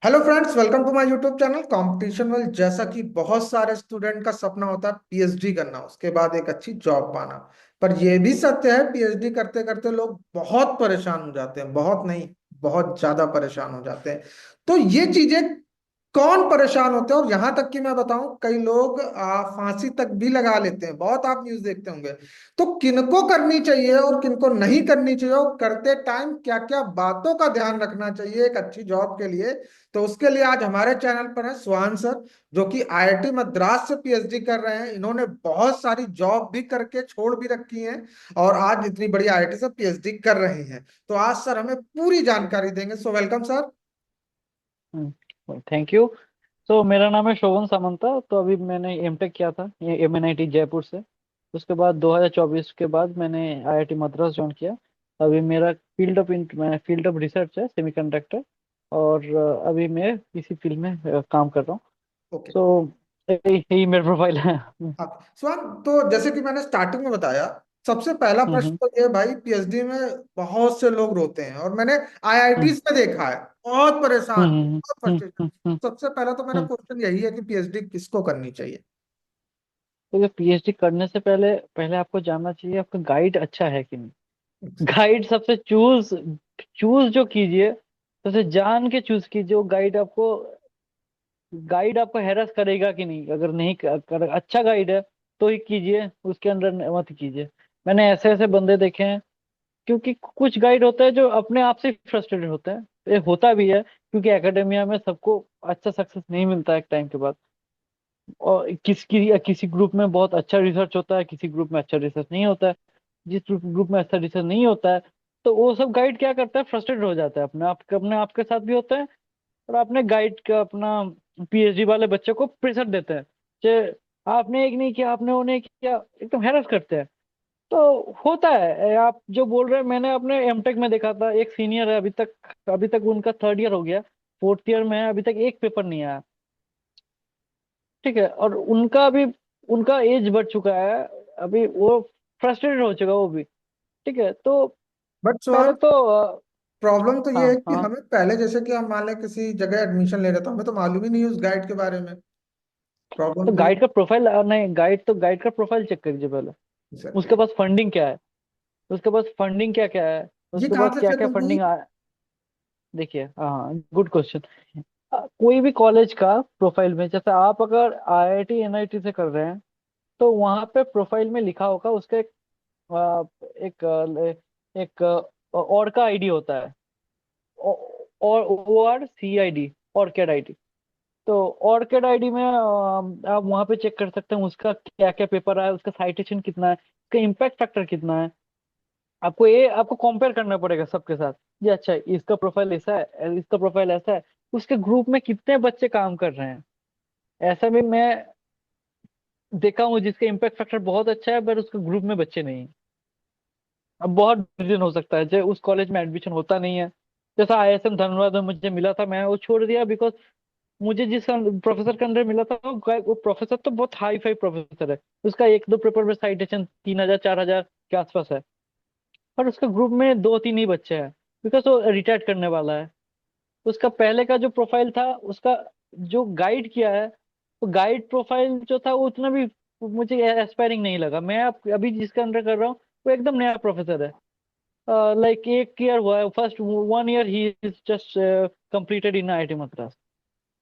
Hello friends, welcome to my YouTube channel competition world. जैसा कि बहुत सारे स्टूडेंट का सपना होता है पीएचडी करना, उसके बाद एक अच्छी जॉब पाना। पर यह भी सत्य है, पीएचडी करते करते लोग बहुत परेशान हो जाते हैं। बहुत नहीं, बहुत ज्यादा परेशान हो जाते हैं। तो ये चीजें, कौन परेशान होते हैं, और यहां तक कि मैं बताऊं, कई लोग फांसी तक भी लगा लेते हैं। बहुत आप न्यूज देखते होंगे। तो किनको करनी चाहिए और किनको नहीं करनी चाहिए, और करते टाइम क्या क्या बातों का ध्यान रखना चाहिए एक अच्छी जॉब के लिए, तो उसके लिए आज हमारे चैनल पर है सुहान सर, जो कि आईआईटी मद्रास से पीएचडी कर रहे हैं। इन्होंने बहुत सारी जॉब भी करके छोड़ भी रखी हैं, और आज इतनी बड़ी आईआईटी से पीएचडी कर रहे हैं। तो आज सर हमें पूरी जानकारी देंगे। So welcome sir. Thank you. तो मेरा नाम है शोभन सामंता। तो अभी मैंने एमटेक किया था ये एमएनआईटी जयपुर से। उसके बाद 2024 के बाद मैंने आईआईटी मद्रास ज्वाइन किया। अभी मेरा फील्ड ऑफ रिसर्च है सेमीकंडक्टर। और अभी मैं इसी फील्ड में काम कर रहा हूँ। ओके। तो यही मेरा प्रोफाइल है। हाँ सुहान, तो जैसे कि मैंने स्टार्टिंग में बताया, सबसे पहला प्रश्न हम्म। तो ये, भाई पीएचडी में बहुत से लोग रोते हैं, और मैंने हम्म। आईआईटीज में देखा है, बहुत परेशान, हम्म। बहुत हम्म। फ्रस्ट्रेशन। सबसे पहला तो मेरा हम्म। क्वेश्चन यही है कि पीएचडी किसको करनी चाहिए। तो ये पीएचडी करने से पहले पहले आपको जानना चाहिए आपका गाइड अच्छा है कि नहीं। गाइड सबसे चूज चूज जो कीजिए, सबसे जान के चूज कीजिए। जो गाइड आपको हैरेस करेगा कि नहीं। अगर नहीं अच्छा गाइड है तो ही कीजिए, उसके अंदर मत कीजिए। मैंने ऐसे ऐसे बंदे देखे हैं। क्योंकि कुछ गाइड होते हैं जो अपने आप से फ्रस्ट्रेटेड होते हैं। ये होता भी है क्योंकि एकेडेमिया में सबको अच्छा सक्सेस नहीं मिलता है एक टाइम के बाद। और किसी ग्रुप में बहुत अच्छा रिसर्च होता है, किसी ग्रुप में अच्छा रिसर्च नहीं होता है। जिस ग्रुप में अच्छा रिसर्च नहीं होता है, तो वो सब गाइड क्या करता है, फ्रस्ट्रेटेड हो जाता है। अपने आप के साथ भी होता है। और अपने गाइड का अपना पीएचडी वाले बच्चे को प्रेशर देते हैं कि आपने एक नहीं किया, आपने वो नहीं किया, एकदम हैरेस करते हैं। तो होता है आप जो बोल रहे हैं, मैंने अपने एमटेक में देखा था। एक सीनियर है, अभी तक उनका थर्ड ईयर हो गया, फोर्थ ईयर में है, अभी तक एक पेपर नहीं आया। ठीक है। और उनका एज बढ़ चुका है। अभी वो फ्रस्ट्रेटेड हो चुका है वो भी। ठीक है। तो बट पहले सुहान, तो प्रॉब्लम तो ये है हाँ कि हाँ। हमें पहले, जैसे कि हम मान लें किसी जगह एडमिशन ले रहे, तो हमें तो मालूम ही नहीं है उस गाइड के बारे में। तो प्रॉब्लम तो ये गाइड का प्रोफाइल नहीं, गाइड का प्रोफाइल चेक करिए पहले। उसके है। पास फंडिंग क्या है, उसके पास फंडिंग क्या क्या है, ये उसके कहाँ पास से क्या चेक क्या होगी? फंडिंग देखिए। हाँ, गुड क्वेश्चन। कोई भी कॉलेज का प्रोफाइल में, जैसे आप अगर आईआईटी एनआईटी से कर रहे हैं, तो वहां पे प्रोफाइल में लिखा होगा उसका अ, एक एक और का आईडी होता है। और ORCID, ऑर्किड आईडी। तो ऑर्किड आईडी में आप वहां पे चेक कर सकते हैं उसका क्या क्या पेपर आया, उसका साइटेशन कितना है, उसका इम्पैक्ट फैक्टर कितना है। आपको कंपेयर करना पड़ेगा सबके साथ। ये अच्छा है, इसका प्रोफाइल ऐसा है, इसका प्रोफाइल ऐसा है, उसके ग्रुप में कितने बच्चे काम कर रहे हैं। ऐसा भी मैं देखा हूँ जिसका इम्पैक्ट फैक्टर बहुत अच्छा है, पर उसके ग्रुप में बच्चे नहीं हैं। अब बहुत रीजन हो सकता है, जैसे उस कॉलेज में एडमिशन होता नहीं है। जैसा आईएसएम धनबाद में मुझे मिला था, मैं वो छोड़ दिया बिकॉज मुझे जिस प्रोफेसर के अंदर मिला था, वो प्रोफेसर तो बहुत हाई फाई प्रोफेसर है। उसका एक दो पेपर में साइटेशन 3,000 4,000 के आसपास है। और उसके ग्रुप में दो तीन ही बच्चे हैं, बिकॉज वो रिटायर्ड करने वाला है। उसका पहले का जो प्रोफाइल था, उसका जो गाइड किया है, तो गाइड प्रोफाइल जो था वो उतना भी मुझे एस्पायरिंग नहीं लगा। मैं अभी जिसके अंडर कर रहा हूँ, वो एकदम नया प्रोफेसर है। लाइक एक ईयर हुआ है, first 1 year he is just completed in IIT Madras.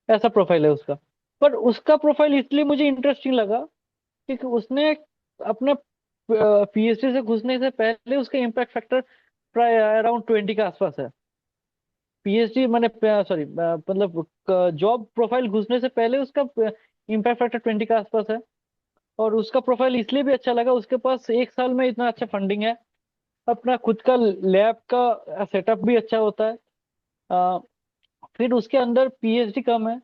ऐसा प्रोफाइल है उसका। पर उसका प्रोफाइल इसलिए मुझे इंटरेस्टिंग लगा क्योंकि उसने अपने पीएचडी से घुसने से पहले उसका इम्पैक्ट फैक्टर प्राय अराउंड 20 के आसपास है। पीएचडी मैंने सॉरी मतलब जॉब प्रोफाइल घुसने से पहले उसका इम्पैक्ट फैक्टर 20 के आसपास है। और उसका प्रोफाइल इसलिए भी अच्छा लगा, उसके पास एक साल में इतना अच्छा फंडिंग है, अपना खुद का लैब का सेटअप भी अच्छा होता है। अ, फिर उसके अंदर पीएचडी कम है।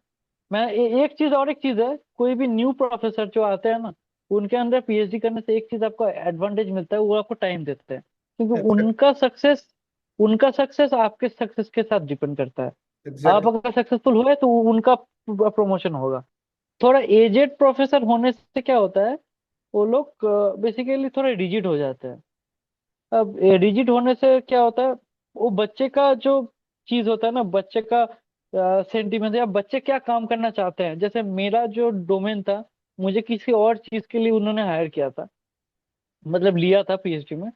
एक चीज है, कोई भी न्यू प्रोफेसर जो आते हैं ना, उनके अंदर पीएचडी करने से एक चीज आपको एडवांटेज मिलता है, वो आपको टाइम देते हैं। क्योंकि उनका सक्सेस आपके सक्सेस के साथ डिपेंड करता है। आप एग्जैक्टली। अगर सक्सेसफुल हुए तो उनका प्रमोशन होगा। थोड़ा एजेड प्रोफेसर होने से क्या होता है, वो लोग बेसिकली थोड़े रिजिड हो जाते हैं। अब रिजिड होने से क्या होता है, वो बच्चे का जो चीज होता है ना, बच्चे का सेंटीमेंट या बच्चे क्या काम करना चाहते हैं। जैसे मेरा जो डोमेन था, मुझे किसी और चीज के लिए उन्होंने हायर किया था, मतलब लिया था पीएचडी में।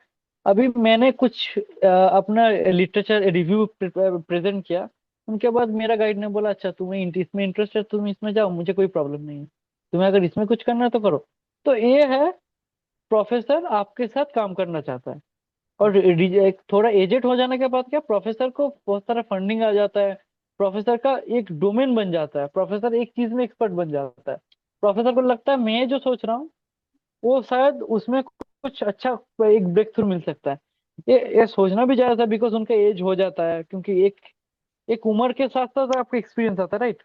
अभी मैंने कुछ अपना लिटरेचर रिव्यू प्रेजेंट किया। उनके बाद मेरा गाइड ने बोला अच्छा तुम्हें इसमें इंटरेस्ट है, तुम इसमें जाओ, मुझे कोई प्रॉब्लम नहीं है, तुम्हें अगर इसमें कुछ करना है तो करो। तो ये है, प्रोफेसर आपके साथ काम करना चाहता है। और एक थोड़ा एजेड हो जाने के बाद क्या, प्रोफेसर को बहुत सारा फंडिंग आ जाता है, प्रोफेसर का एक डोमेन बन जाता है, प्रोफेसर एक चीज में एक्सपर्ट बन जाता है। प्रोफेसर को लगता है मैं जो सोच रहा हूँ वो शायद उसमें कुछ अच्छा, एक ब्रेक थ्रू मिल सकता है। ये सोचना भी ज्यादा था, बिकॉज उनका एज हो जाता है, क्योंकि एक एक उम्र के साथ साथ आपका एक्सपीरियंस आता है, राइट।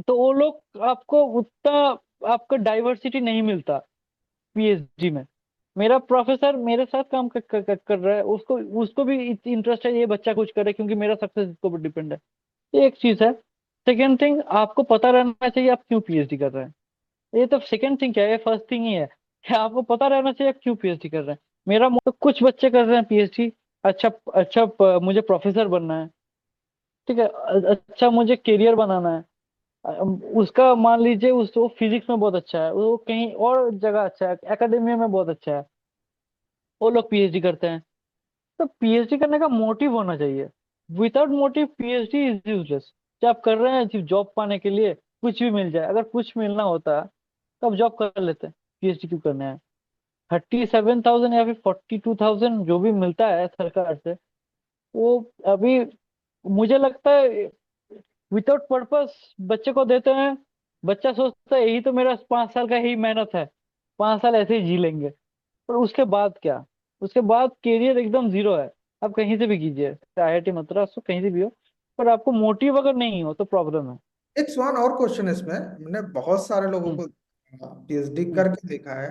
तो वो लोग आपको उतना, आपका डाइवर्सिटी नहीं मिलता पीएचडी में। मेरा प्रोफेसर मेरे साथ काम कर रहा है, उसको उसको भी इंटरेस्ट है ये बच्चा कुछ करे, क्योंकि मेरा सक्सेस इसके ऊपर डिपेंड है। ये एक चीज है। सेकेंड थिंग, आपको पता रहना चाहिए आप क्यों पीएचडी कर रहे हैं। ये तो सेकंड थिंग क्या है, ये फर्स्ट थिंग ही है कि आपको पता रहना चाहिए आप क्यों पीएचडी कर रहे हैं। तो कुछ बच्चे कर रहे हैं पीएचडी, अच्छा अच्छा, मुझे प्रोफेसर बनना है, ठीक है, अच्छा मुझे करियर बनाना है। उसका मान लीजिए वो फिजिक्स में बहुत अच्छा है, वो कहीं और जगह अच्छा है, एकेडमिया में बहुत अच्छा है, वो लोग पीएचडी करते हैं। तो पीएचडी करने का मोटिव होना चाहिए। Without motive PhD is useless. जो आप कर रहे हैं सिर्फ जॉब पाने के लिए, कुछ भी मिल जाए, अगर कुछ मिलना होता तो आप जॉब कर लेते हैं, पीएचडी क्यों करना है। 37,000 या फिर 42,000 जो भी मिलता है सरकार से, वो अभी मुझे लगता है विदाउट पर्पस बच्चे को देते हैं। बच्चा सोचता है यही तो मेरा 5 साल का ही मेहनत है, 5 साल ऐसे ही जी लेंगे। पर उसके बाद क्या, उसके बाद कैरियर एकदम जीरो है। आप कहीं से भी कीजिए, आईआईटी मद्रास हो कहीं से भी हो, पर आपको मोटिव अगर नहीं हो तो प्रॉब्लम है। एक सवाल और क्वेश्चन इसमें, मैंने बहुत सारे लोगों हम्म। को पीएचडी हम्म। करके देखा है।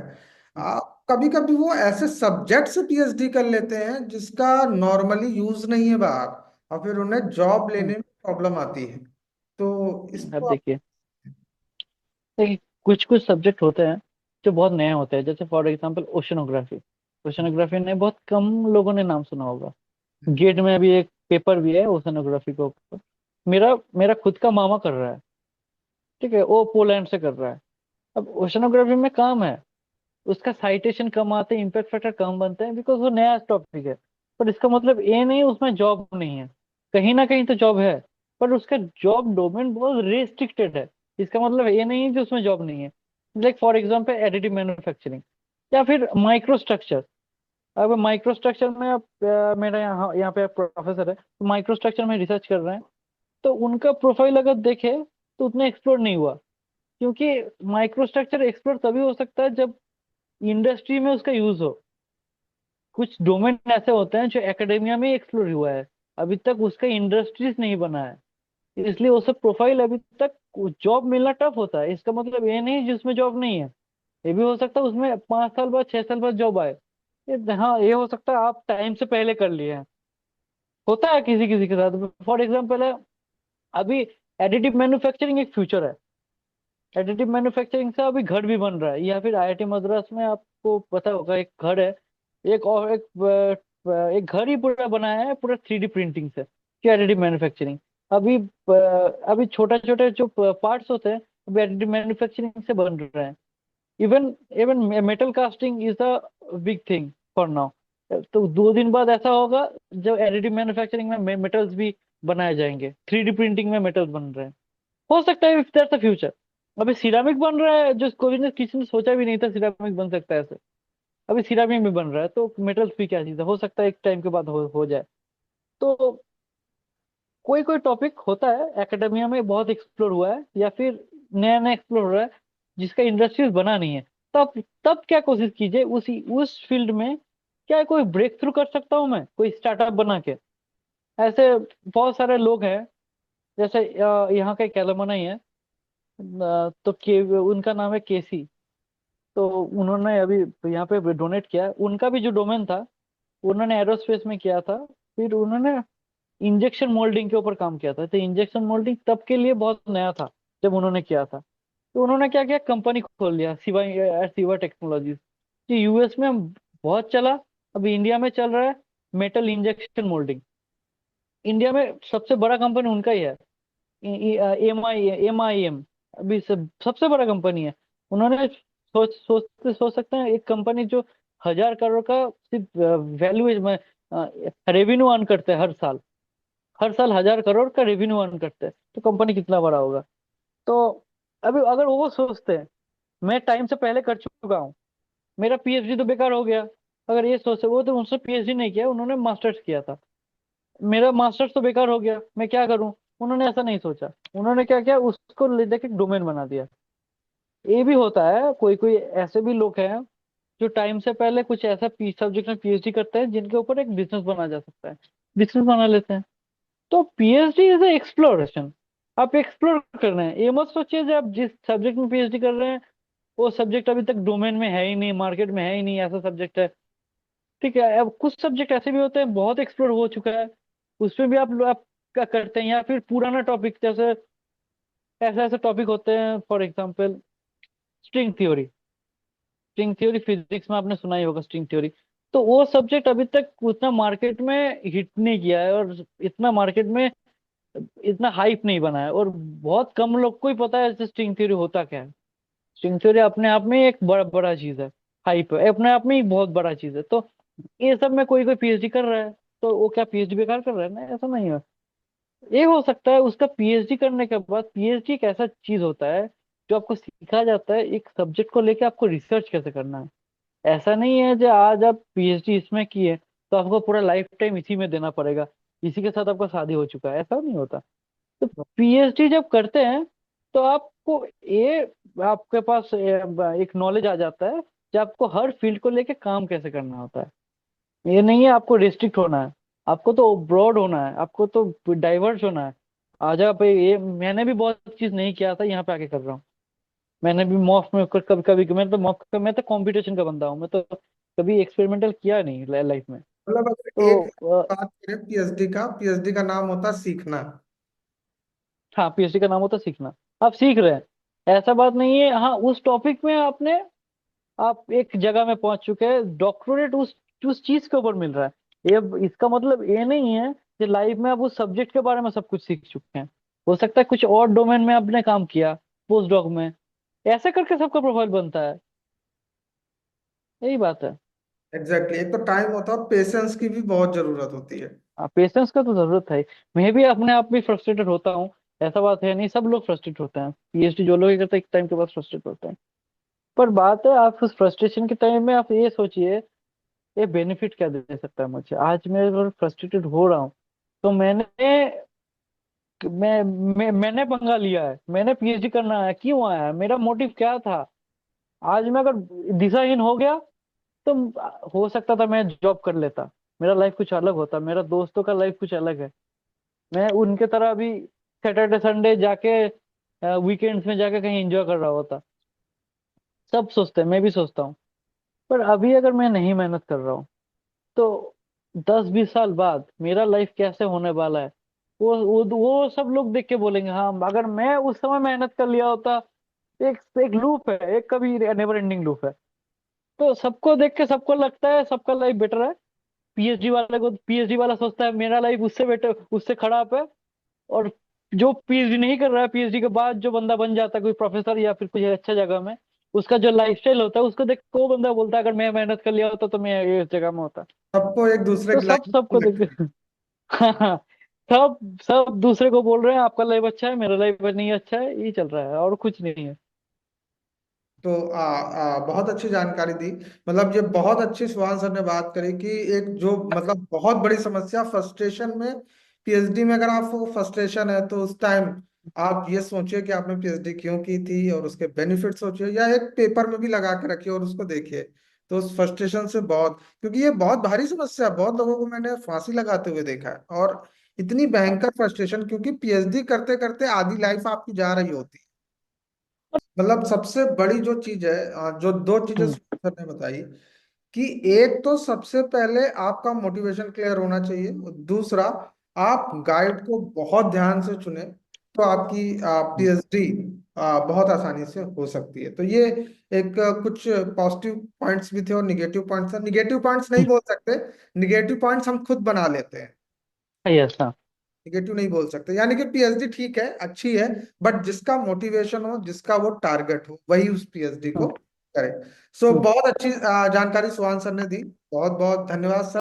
कभी कभी वो ऐसे सब्जेक्ट से पीएचडी कर लेते हैं जिसका नॉर्मली यूज नहीं है बाहर, और फिर उन्हें जॉब लेने हम्म। में प्रॉब्लम आती है। तो अब इसको आप। देखिए, देखिए कुछ कुछ सब्जेक्ट होते हैं जो बहुत नए होते हैं, जैसे फॉर एग्जांपल ओशनोग्राफी। ओशनोग्राफी ने बहुत कम लोगों ने नाम सुना होगा। गेट में अभी एक पेपर भी है ओशनोग्राफी के ऊपर। मेरा मेरा खुद का मामा कर रहा है, ठीक है, वो पोलैंड से कर रहा है। अब ओशनोग्राफी में काम है, उसका साइटेशन कम आते हैं, इम्पैक्ट फैक्टर कम बनते हैं, बिकॉज वो नया टॉपिक है। पर इसका मतलब ये नहीं उसमें जॉब नहीं है, कहीं ना कहीं तो जॉब है, पर उसका जॉब डोमेन बहुत रेस्ट्रिक्टेड है। इसका मतलब ये नहीं है कि उसमें जॉब नहीं है। Like for example additive manufacturing, या फिर माइक्रो स्ट्रक्चर। अब माइक्रो स्ट्रक्चर में आप मेरा यहाँ यहाँ पे प्रोफेसर है, तो माइक्रो स्ट्रक्चर में रिसर्च कर रहे हैं। तो उनका प्रोफाइल अगर देखे तो उतना एक्सप्लोर नहीं हुआ, क्योंकि माइक्रो स्ट्रक्चर एक्सप्लोर तभी हो सकता है जब इंडस्ट्री में उसका यूज हो। कुछ डोमेन ऐसे होते हैं जो एकेडेमिया में एक्सप्लोर हुआ है, अभी तक उसका इंडस्ट्रीज नहीं बना है, इसलिए वो सब प्रोफाइल अभी तक जॉब मिलना टफ होता है। इसका मतलब ये नहीं जिसमें जॉब नहीं है, ये भी हो सकता है उसमें 5 साल बाद 6 साल बाद जॉब आए। हाँ, ये हो सकता है आप टाइम से पहले कर लिए हैं, होता है किसी किसी के साथ। फॉर एग्जाम्पल है, अभी एडिटिव मैन्युफैक्चरिंग एक फ्यूचर है। एडिटिव मैन्युफैक्चरिंग से अभी घर भी बन रहा है, या फिर आईआईटी मद्रास में आपको पता होगा एक घर है, एक और एक घर ही पूरा बनाया है पूरा 3D प्रिंटिंग से, क्या एडिटिव मैन्युफैक्चरिंग। अभी अभी छोटे छोटे जो पार्ट्स होते हैं अभी एडिटिव मैन्युफैक्चरिंग से बन रहे हैं। Even even metal casting is a big thing for now. तो 2 दिन बाद ऐसा होगा जब एडिटिव मैन्युफैक्चरिंग में मेटल्स भी बनाए जाएंगे, 3D प्रिंटिंग में मेटल्स बन रहे हैं। हो सकता है इफ दैट्स द फ्यूचर। अभी सिरामिक बन रहा है, जो कोई ने किसी ने सोचा भी नहीं था सिरामिक बन सकता है ऐसे। अभी सिरामिक भी बन रहा है, तो मेटल्स भी क्या चीज़ है, हो सकता है एक टाइम के बाद हो जाए। तो कोई कोई टॉपिक होता है एकेडमिया में बहुत एक्सप्लोर हुआ है, या फिर नया नया एक्सप्लोर हो रहा है, जिसका इंडस्ट्रीज बना नहीं है। तब तब क्या कोशिश कीजिए उसी उस फील्ड में, क्या कोई ब्रेक थ्रू कर सकता हूँ मैं, कोई स्टार्टअप बना के। ऐसे बहुत सारे लोग हैं, जैसे यहाँ का एक एलुमनाई है, तो उनका नाम है केसी। तो उन्होंने अभी यहाँ पे डोनेट किया, उनका भी जो डोमेन था उन्होंने एरोस्पेस में किया था। फिर उन्होंने इंजेक्शन मोल्डिंग के ऊपर काम किया था, तो इंजेक्शन मोल्डिंग तब के लिए बहुत नया था जब उन्होंने किया था। तो उन्होंने क्या किया, कंपनी खोल लिया सिवा सिवा टेक्नोलॉजीज, जो यूएस में बहुत चला, अभी इंडिया में चल रहा है। मेटल इंजेक्शन मोल्डिंग इंडिया में सबसे बड़ा कंपनी उनका ही है। MIM अभी सबसे बड़ा कंपनी है। उन्होंने सोच सकते हैं, एक कंपनी जो 1,000 करोड़ का सिर्फ वैल्यू में रेवेन्यू अर्न करते हैं हर साल, हर साल 1,000 करोड़ का रेवेन्यू अर्न करते हैं, तो कंपनी कितना बड़ा होगा। तो अभी अगर वो सोचते हैं मैं टाइम से पहले कर चुका हूँ, मेरा PhD तो बेकार हो गया, अगर ये सोचे, वो तो उनसे PhD नहीं किया, उन्होंने मास्टर्स किया था, मेरा मास्टर्स तो बेकार हो गया, मैं क्या करूं। उन्होंने ऐसा नहीं सोचा, उन्होंने क्या किया, उसको ले जाके डोमेन बना दिया। ये भी होता है, कोई कोई ऐसे भी लोग हैं जो टाइम से पहले कुछ ऐसा सब्जेक्ट में PhD करते हैं जिनके ऊपर एक बिजनेस बना जा सकता है, बिजनेस बना लेते हैं। तो PhD इज ए एक्सप्लोरेशन, आप एक्सप्लोर कर रहे हैं। ये मत सोचिए कि आप जिस सब्जेक्ट में PhD कर रहे हैं वो सब्जेक्ट अभी तक डोमेन में है ही नहीं, मार्केट में है ही नहीं, ऐसा सब्जेक्ट है। ठीक है, अब कुछ सब्जेक्ट ऐसे भी होते हैं बहुत एक्सप्लोर हो चुका है, उसमें भी आप क्या करते हैं, या फिर पुराना टॉपिक, जैसे ऐसे ऐसे टॉपिक होते हैं, for example string theory. String theory physics में आपने सुना ही होगा, स्ट्रिंग थ्योरी। तो वो सब्जेक्ट अभी तक उतना मार्केट में हिट नहीं किया है, और इतना मार्केट में इतना हाइप नहीं बना है, और बहुत कम लोग को ही पता है स्ट्रिंग थ्योरी होता क्या है। स्ट्रिंग थ्योरी अपने आप में एक बड़ा बड़ा चीज है, हाइप है अपने आप में ही बहुत बड़ा चीज है। तो ये सब में कोई कोई PhD कर रहा है, तो वो क्या PhD बेकार कर रहा है ना, ऐसा नहीं है। ये हो सकता है उसका PhD करने के बाद, PhD एक ऐसा चीज होता है जो आपको सिखा जाता है एक सब्जेक्ट को लेके आपको रिसर्च कैसे करना है। ऐसा नहीं है जो आज आप PhD इसमें किए तो आपको पूरा लाइफ टाइम इसी में देना पड़ेगा, इसी के साथ आपका शादी हो चुका है, ऐसा नहीं होता। तो PhD जब करते हैं तो आपको ये, आपके पास एक नॉलेज आ जाता है कि आपको हर फील्ड को लेके काम कैसे करना होता है। ये नहीं है आपको रिस्ट्रिक्ट होना है, आपको तो ब्रॉड होना है, आपको तो डाइवर्स होना है। आ जा पे, ये मैंने भी बहुत चीज नहीं किया था, यहाँ पे आके कर रहा हूँ। मैंने भी मॉफ में कभी कभी मैं तो कंपटीशन का बंदा हूँ, मैं तो कभी एक्सपेरिमेंटल किया नहीं लाइफ में। मतलब अगर तो एक बात करें पीएचडी का नाम होता सीखना। हाँ, PhD का नाम होता है सीखना। आप सीख रहे हैं, ऐसा बात नहीं है, हाँ उस टॉपिक में आपने, आप एक जगह में पहुंच चुके हैं, डॉक्टरेट उस चीज के ऊपर मिल रहा है। ये इसका मतलब ये नहीं है कि लाइफ में आप उस सब्जेक्ट के बारे में सब कुछ सीख चुके हैं। हो सकता है कुछ और डोमेन में आपने काम किया, पोस्ट डॉक में, ऐसे करके सबका प्रोफाइल बनता है। यही बात है। एग्जैक्टली, एक तो टाइम होता है और पेशेंस की भी बहुत जरूरत होती है। पेशेंस का तो जरूरत है। मैं भी अपने आप में फ्रस्ट्रेटेड होता हूँ, ऐसा बात है नहीं, सब लोग फ्रस्ट्रेट होते हैं, PhD जो लोग ये करते हैं एक टाइम के बाद फ्रस्ट्रेट होते हैं। पर बात है, आप उस फ्रस्ट्रेशन के टाइम में आप ये सोचिए ये बेनिफिट क्या दे सकता है मुझे। आज मैं अगर फ्रस्ट्रेटेड हो रहा हूँ तो मैंने पंगा लिया है, मैंने PhD करना है, क्यों आया है, मेरा मोटिव क्या था। आज मैं अगर दिशाहीन हो गया तो हो सकता था मैं जॉब कर लेता, मेरा लाइफ कुछ अलग होता, मेरा दोस्तों का लाइफ कुछ अलग है, मैं उनके तरह अभी सैटरडे संडे जाके वीकेंड्स में जाके कहीं एंजॉय कर रहा होता। सब सोचते हैं, मैं भी सोचता हूँ। पर अभी अगर मैं नहीं मेहनत कर रहा हूँ तो 10-20 साल बाद मेरा लाइफ कैसे होने वाला है, वो सब लोग देख के बोलेंगे हाँ, अगर मैं उस समय मेहनत कर लिया होता। एक एक लूप है, एक कभी नेवर एंडिंग लूप है। तो सबको देख के सबको लगता है सबका लाइफ बेटर है। PhD वाला सोचता है मेरा लाइफ उससे बेटर, उससे खराब है। और जो PhD नहीं कर रहा है, PhD के बाद जो बंदा बन जाता है कोई प्रोफेसर या फिर कुछ अच्छा जगह में, उसका जो लाइफस्टाइल होता है उसको देख के वो बंदा बोलता है अगर मैं मेहनत कर लिया होता तो मैं ये इस जगह में होता। सबको एक दूसरे तो की सब सबको लाइफ। देख हाँ, सब सब दूसरे को बोल रहे हैं आपका लाइफ अच्छा है, मेरा लाइफ नहीं अच्छा है, ये चल रहा है और कुछ नहीं है। तो बहुत अच्छी जानकारी दी। मतलब ये बहुत अच्छी सुभान सर ने बात करी कि एक जो मतलब बहुत बड़ी समस्या फ्रस्ट्रेशन में, पीएचडी में अगर आपको फ्रस्ट्रेशन है तो उस टाइम आप ये सोचिए कि आपने पीएचडी क्यों की थी और उसके बेनिफिट सोचिए, या एक पेपर में भी लगा के रखिए और उसको देखिए। तो उस फ्रस्ट्रेशन से बहुत, क्योंकि ये बहुत भारी समस्या है, बहुत लोगों को मैंने फांसी लगाते हुए देखा है। और इतनी भयंकर फ्रस्ट्रेशन, क्योंकि पीएचडी करते करते आधी लाइफ आपकी जा रही होती है। मतलब सबसे बड़ी जो चीज है, जो दो चीजें हम्म। सर ने बताई, कि एक तो सबसे पहले आपका मोटिवेशन क्लियर होना चाहिए, और दूसरा आप गाइड को बहुत ध्यान से चुने तो आपकी पीएचडी बहुत आसानी से हो सकती है। तो ये एक कुछ पॉजिटिव पॉइंट्स भी थे और निगेटिव पॉइंट्स थे। निगेटिव पॉइंट्स नहीं बोल सकते, निगेटिव पॉइंट्स हम खुद बना लेते हैं। यस हाँ। निगेटिव नहीं बोल सकते, यानी कि पीएचडी ठीक है, अच्छी है, बट जिसका मोटिवेशन हो, जिसका वो टारगेट हो, वही उस पीएचडी को हाँ। करे। सो हम्म। बहुत अच्छी जानकारी सुहान सर ने दी। बहुत बहुत धन्यवाद सर।